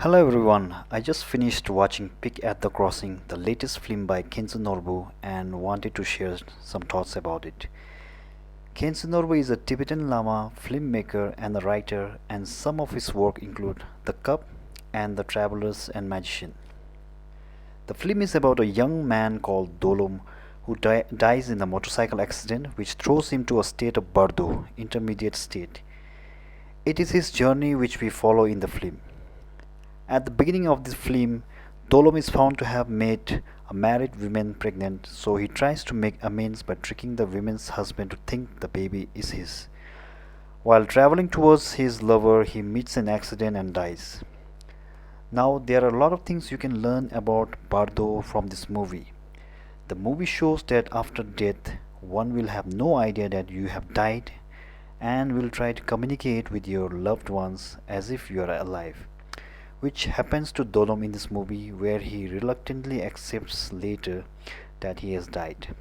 Hello everyone, I just finished watching Pick at the Crossing, the latest film by Khyentse Norbu, and wanted to share some thoughts about it. Khyentse Norbu is a Tibetan Lama, filmmaker and a writer, and some of his work include The Cup and The Travelers and Magician. The film is about a young man called Dolom who dies in a motorcycle accident which throws him to a state of Bardo, intermediate state. It is his journey which we follow in the film. At the beginning of this film, Dolom is found to have made a married woman pregnant, so he tries to make amends by tricking the woman's husband to think the baby is his. While traveling towards his lover, he meets an accident and dies. Now, there are a lot of things you can learn about Bardo from this movie. The movie shows that after death, one will have no idea that you have died and will try to communicate with your loved ones as if you are alive, which happens to Dolom in this movie, where he reluctantly accepts later that he has died.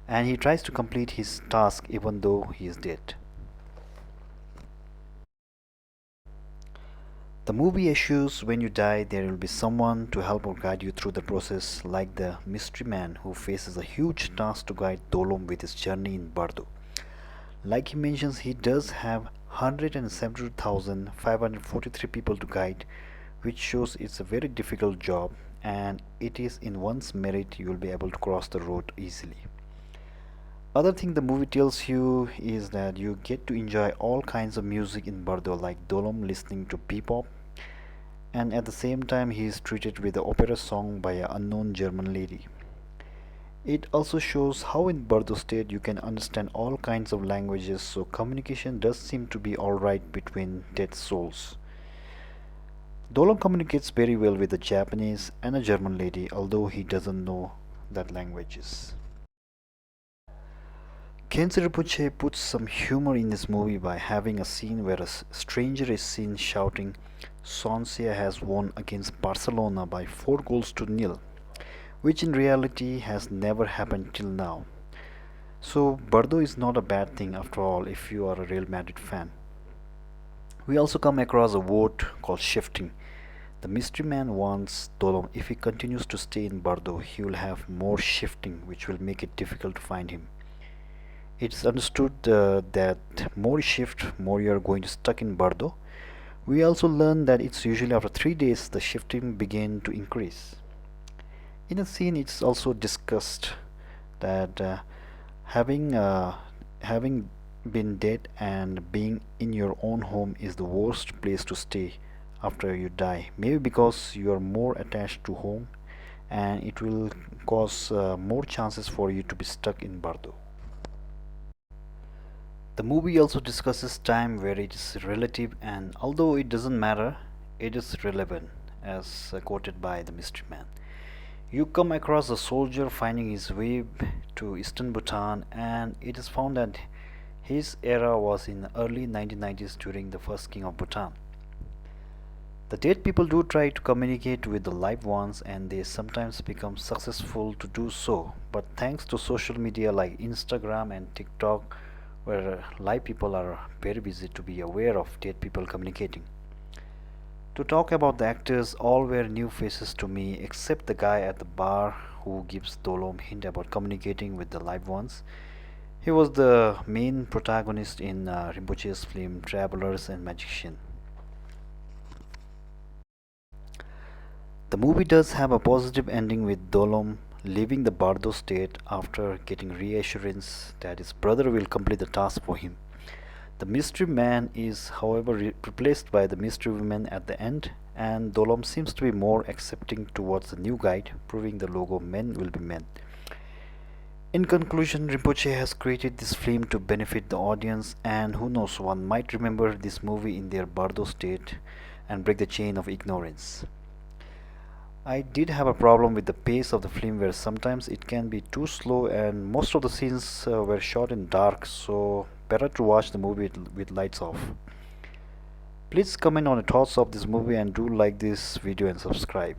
And he tries to complete his task even though he is dead. The movie assures when you die there will be someone to help or guide you through the process, like the mystery man who faces a huge task to guide Dolom with his journey in Bardo. Like he mentions, he does have 172,543 people to guide, which shows it's a very difficult job, and it is in one's merit you will be able to cross the road easily. Other thing the movie tells you is that you get to enjoy all kinds of music in Bardo, like Dolom listening to P-pop, and at the same time he is treated with the opera song by an unknown German lady. It also shows how in Bardo state you can understand all kinds of languages, so communication does seem to be alright between dead souls. Dolom communicates very well with a Japanese and a German lady, although he doesn't know that languages. Khyentse Rinpoche puts some humor in this movie by having a scene where a stranger is seen shouting, "Swansea has won against Barcelona by 4 goals to nil," which in reality has never happened till now. So Bardo is not a bad thing after all if you are a Real Madrid fan. We also come across a word called shifting. The mystery man warns Dolom if he continues to stay in Bardo, he will have more shifting, which will make it difficult to find him. It's understood that more you shift, more you are going to stuck in Bardo. We also learn that it's usually after 3 days the shifting begin to increase. In a scene, it's also discussed that having been dead and being in your own home is the worst place to stay after you die, maybe because you are more attached to home and it will cause more chances for you to be stuck in Bardo. The movie also discusses time, where it is relative, and although it doesn't matter, it is relevant, as quoted by the mystery man. You come across a soldier finding his way to eastern Bhutan, and it is found that his era was in the early 1990s during the first king of Bhutan. The dead people do try to communicate with the live ones, and they sometimes become successful to do so, but thanks to social media like Instagram and TikTok, where live people are very busy to be aware of dead people communicating. To talk about the actors, all were new faces to me except the guy at the bar who gives Dolom hint about communicating with the live ones. He was the main protagonist in Rinpoche's film Travelers and Magician. The movie does have a positive ending with Dolom leaving the Bardo state after getting reassurance that his brother will complete the task for him. The mystery man is, however, replaced by the mystery woman at the end, and Dolom seems to be more accepting towards the new guide, proving the logo men will be men. In conclusion, Rinpoche has created this film to benefit the audience, and who knows, one might remember this movie in their Bardo state and break the chain of ignorance. I did have a problem with the pace of the film, where sometimes it can be too slow and most of the scenes were shot in dark, so better to watch the movie with lights off. Please comment on the thoughts of this movie and do like this video and subscribe.